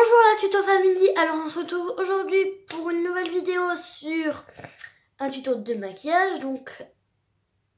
Bonjour la tuto family, alors on se retrouve aujourd'hui pour une nouvelle vidéo sur un tuto de maquillage, donc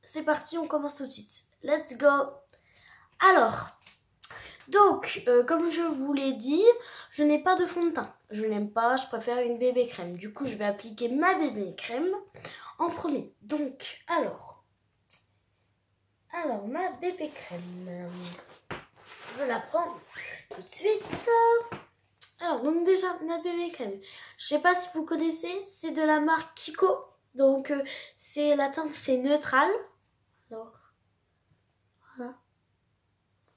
c'est parti, on commence tout de suite, let's go. Alors, donc comme je vous l'ai dit, je n'ai pas de fond de teint, je n'aime pas, je préfère une bébé crème, du coup je vais appliquer ma bébé crème en premier. Donc, alors ma bébé crème, je la prends tout de suite. Alors, donc déjà, ma bébé crème, je sais pas si vous connaissez, c'est de la marque Kiko. Donc, c'est la teinte, c'est neutral. Alors,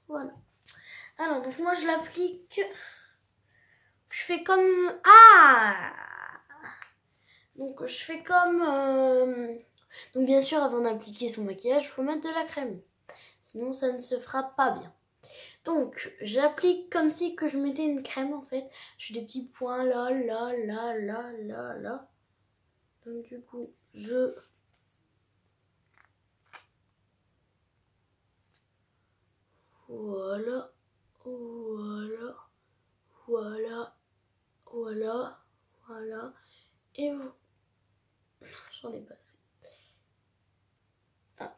voilà. Alors, donc moi, je l'applique. Je fais comme... Ah! Donc, je fais comme... Donc, bien sûr, avant d'appliquer son maquillage, il faut mettre de la crème. Sinon, ça ne se fera pas bien. Donc, j'applique comme si que je mettais une crème en fait. Je fais des petits points là, là, là, là, là, là. Donc du coup, voilà, voilà, voilà, voilà, voilà. Et vous... J'en ai pas assez. Ah.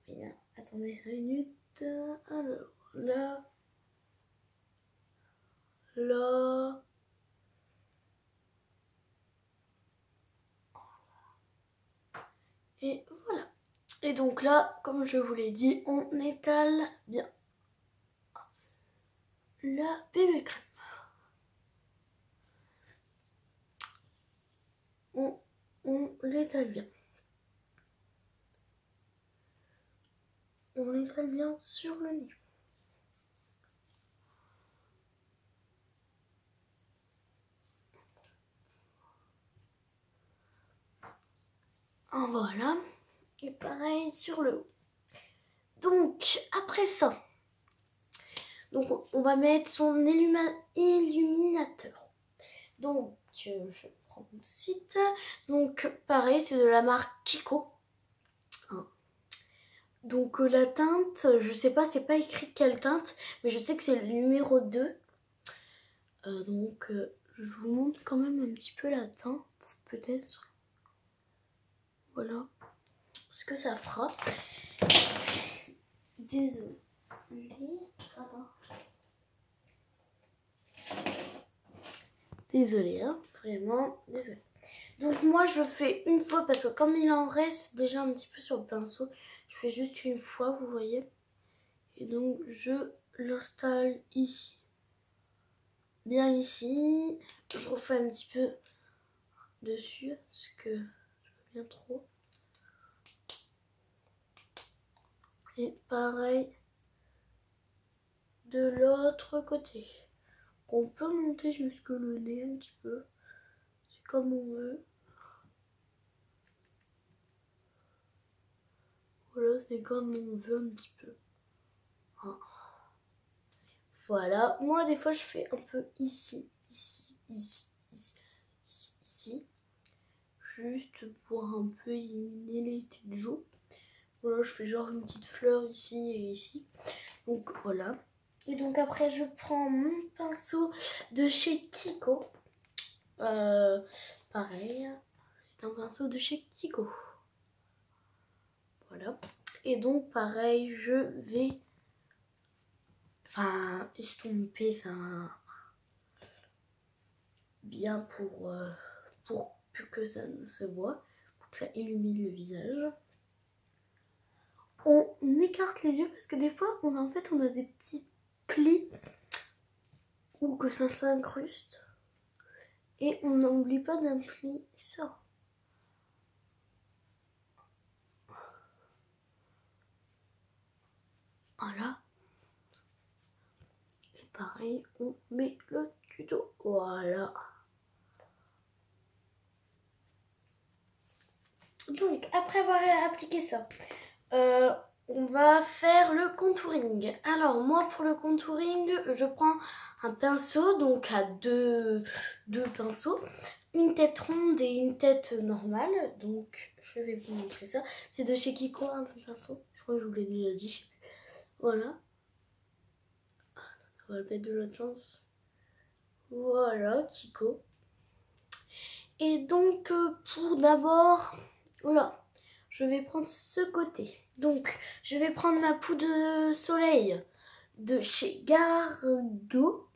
Bien, attendez 5 minutes. Alors, là, là... Et voilà. Et donc là, comme je vous l'ai dit, on étale bien la bébé crème. On l'étale bien. On l'étale bien sur le nez. Voilà. Et pareil sur le haut. Donc, après ça, donc on va mettre son illuminateur. Donc, je prends tout de suite. Donc, pareil, c'est de la marque Kiko. Donc, la teinte, je sais pas, c'est pas écrit quelle teinte, mais je sais que c'est le numéro 2. Donc, je vous montre quand même un petit peu la teinte, peut-être. Voilà ce que ça fera. Désolée. Désolée, hein, vraiment désolée. Donc moi je fais une fois parce que comme il en reste déjà un petit peu sur le pinceau, je fais juste une fois, vous voyez. Et donc je l'installe ici. Bien ici. Je refais un petit peu dessus parce que je veux bien trop. Et pareil de l'autre côté. On peut monter jusque le nez un petit peu. C'est comme on veut. Voilà, c'est comme on veut un petit peu. Voilà, moi des fois je fais un peu ici, ici, ici, ici, ici, ici. Juste pour un peu éliminer les têtes jaunes. Voilà, je fais genre une petite fleur ici et ici. Donc voilà. Et donc après je prends mon pinceau de chez Kiko. Pareil, c'est un pinceau de chez Kiko. Voilà. Et donc pareil, je vais estomper ça bien pour que ça ne se voit, pour que ça illumine le visage. On écarte les yeux parce que des fois on a des petits plis ou que ça s'incruste et on n'oublie pas d'un pli ça. Voilà. Et pareil, on met le tuto. Voilà. Donc, après avoir appliqué ça, on va faire le contouring. Alors, moi, pour le contouring, je prends un pinceau, donc à deux pinceaux, une tête ronde et une tête normale. Donc, je vais vous montrer ça. C'est de chez Kiko, un pinceau. Je crois que je vous l'ai déjà dit. Voilà. On va le mettre de l'autre sens. Voilà, Kiko. Et donc, pour d'abord, voilà, je vais prendre ce côté. Donc, je vais prendre ma poudre de soleil de chez Gargo.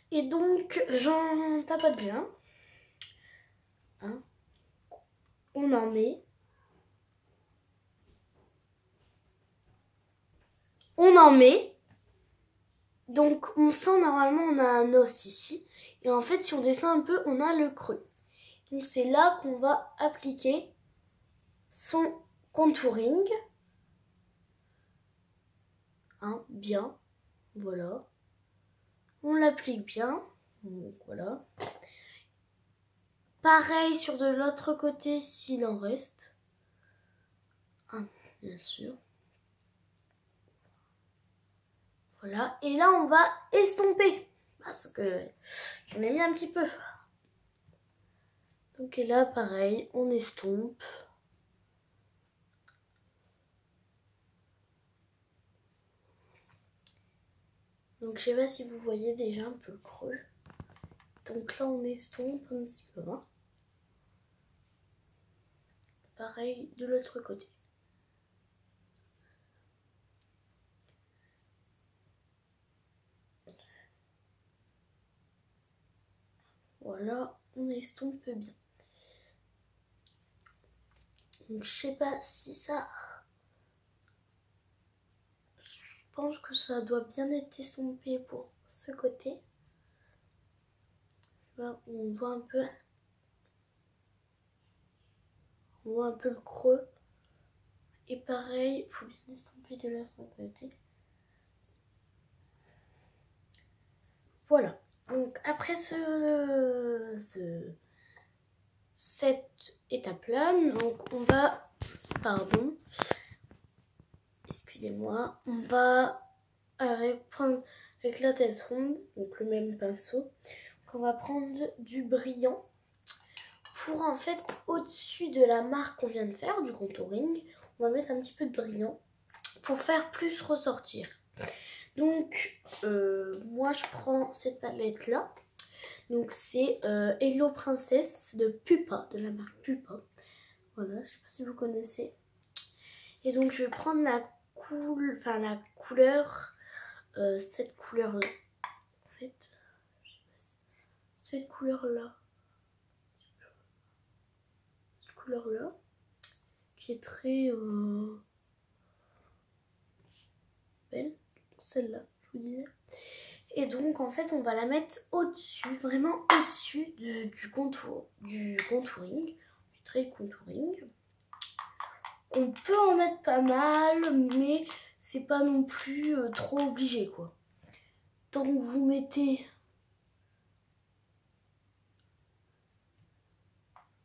Et donc, j'en tapote bien. Hein. On en met. On en met. Donc, on sent normalement, on a un os ici. Et en fait, si on descend un peu, on a le creux. Donc, c'est là qu'on va appliquer son contouring. Hein, bien. Voilà. On l'applique bien. Donc, voilà. Pareil sur de l'autre côté s'il en reste. Hein, bien sûr. Voilà. Et là, on va estomper. Parce que j'en ai mis un petit peu. Donc, et là, pareil, on estompe. Donc, je sais pas si vous voyez déjà un peu le creux. Donc là, on estompe un petit peu. Hein. Pareil de l'autre côté. Voilà, on estompe bien. Donc, je sais pas si ça... Je pense que ça doit bien être estompé pour ce côté. Là, on voit un peu... On voit un peu le creux. Et pareil, il faut bien estomper de l'autre côté. Voilà. Donc après cette étape-là, donc on va... Pardon. Excusez-moi. On va prendre avec la tête ronde, donc le même pinceau. Donc on va prendre du brillant. Pour en fait, au-dessus de la marque qu'on vient de faire, du contouring, on va mettre un petit peu de brillant pour faire plus ressortir. Donc, moi je prends cette palette là. Donc c'est Hello Princess de Pupa, de la marque Pupa. Voilà, je sais pas si vous connaissez. Et donc je vais prendre la couleur, cette couleur là. En fait, je sais pas si... cette couleur là. Cette couleur là. Qui est très belle. Celle-là, je vous disais. Et donc en fait on va la mettre au-dessus, vraiment au-dessus du contouring, du trait contouring. On peut en mettre pas mal, mais c'est pas non plus trop obligé quoi. Tant que vous mettez...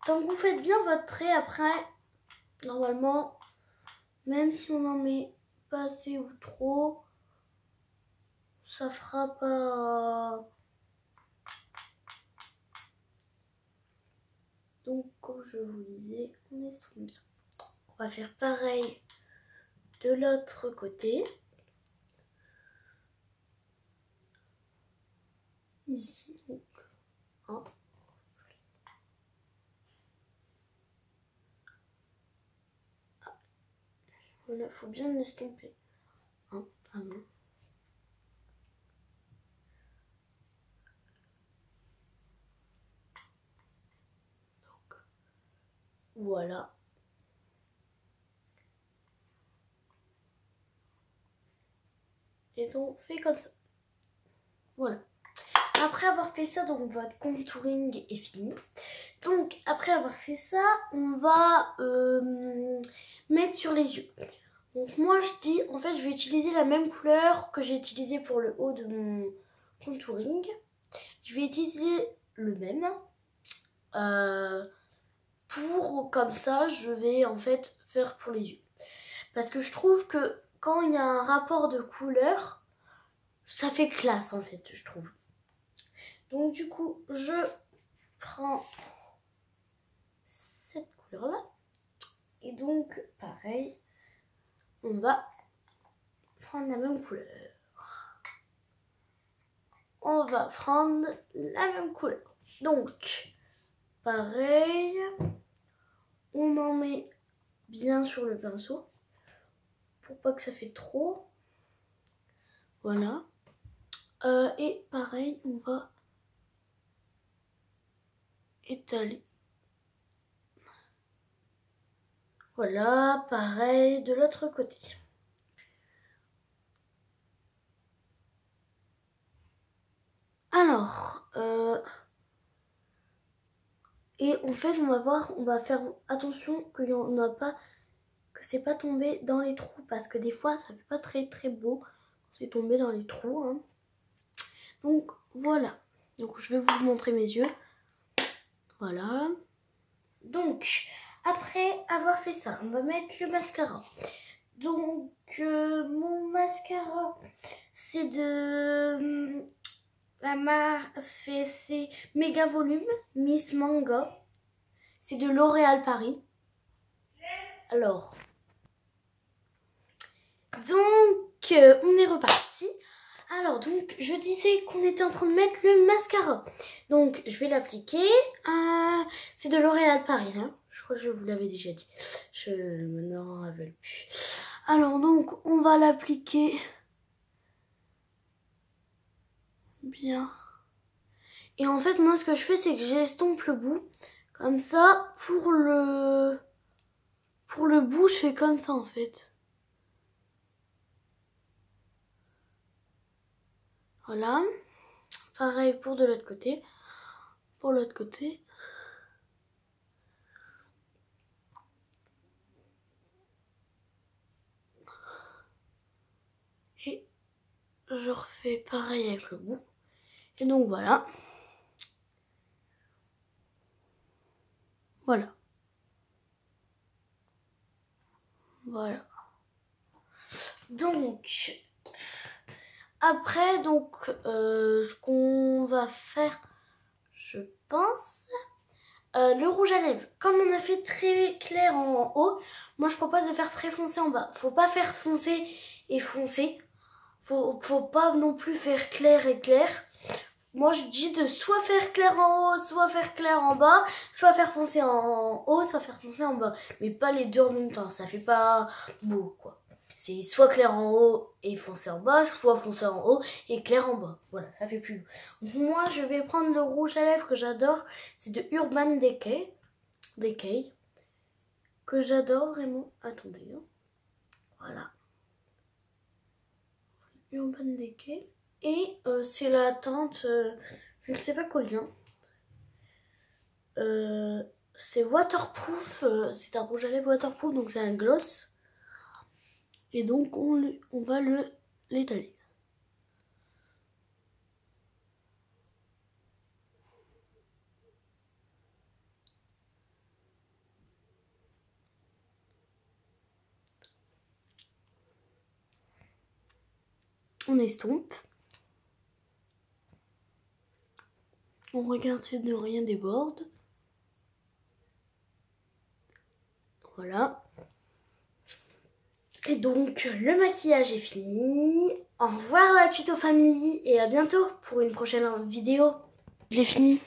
Tant que vous faites bien votre trait après, normalement, même si on en met pas assez ou trop, ça fera pas... Donc, comme je vous disais, on est comme ça. On va faire pareil de l'autre côté. Ici, donc, hein. Voilà, faut bien l'estomper. Hein, à main. Donc, voilà. Et donc, fait comme ça. Voilà. Après avoir fait ça, donc votre contouring est fini. Donc, après avoir fait ça, on va mettre sur les yeux. Donc, moi, je dis, en fait, je vais utiliser la même couleur que j'ai utilisée pour le haut de mon contouring. Je vais utiliser le même. Pour, comme ça, je vais en fait faire pour les yeux. Parce que je trouve que quand il y a un rapport de couleur, ça fait classe en fait, je trouve. Donc du coup, je prends cette couleur-là. Et donc, pareil, on va prendre la même couleur. on va prendre la même couleur. Donc, pareil, on en met bien sur le pinceau pour pas que ça fait trop. Voilà. Et pareil, on va étaler. Voilà, pareil de l'autre côté. Alors, et en fait, on va faire attention qu'il y en a pas, que c'est pas tombé dans les trous, parce que des fois, ça fait pas très très beau. C'est tombé dans les trous, hein. Donc voilà. Donc je vais vous montrer mes yeux. Voilà. Donc après avoir fait ça, on va mettre le mascara. Donc mon mascara, c'est de la marque, c'est Méga Volume Miss Manga. C'est de L'Oréal Paris. Alors, donc on est reparti. Alors donc je disais qu'on était en train de mettre le mascara. Donc je vais l'appliquer. C'est de L'Oréal Paris, hein. Je crois que je vous l'avais déjà dit. Je m'en rappelle plus. Alors donc on va l'appliquer bien. Et en fait moi ce que je fais c'est que j'estompe le bout. Comme ça pour le bout je fais comme ça en fait. Voilà. Pareil pour de l'autre côté. Pour l'autre côté. Et je refais pareil avec le bout. Et donc voilà. Voilà. Voilà. Donc, après, donc, ce qu'on va faire, je pense, le rouge à lèvres. Comme on a fait très clair en haut, moi je propose de faire très foncé en bas. Faut pas faire foncé et foncé. Faut pas non plus faire clair et clair. Moi je dis de soit faire clair en haut, soit faire clair en bas, soit faire foncé en haut, soit faire foncé en bas. Mais pas les deux en même temps, ça fait pas beau quoi. C'est soit clair en haut et foncé en bas, soit foncé en haut et clair en bas. Voilà, ça fait plus beau. Moi je vais prendre le rouge à lèvres que j'adore, c'est de Urban Decay. Que j'adore vraiment. Attendez, hein. Voilà. Urban Decay. Et c'est la teinte, je ne sais pas combien. C'est waterproof, c'est un rouge à lèvres waterproof, donc c'est un gloss. Et donc on va l'étaler. On estompe. On regarde si de rien déborde. Voilà. Et donc le maquillage est fini. Au revoir la tuto famille et à bientôt pour une prochaine vidéo. Je l'ai fini.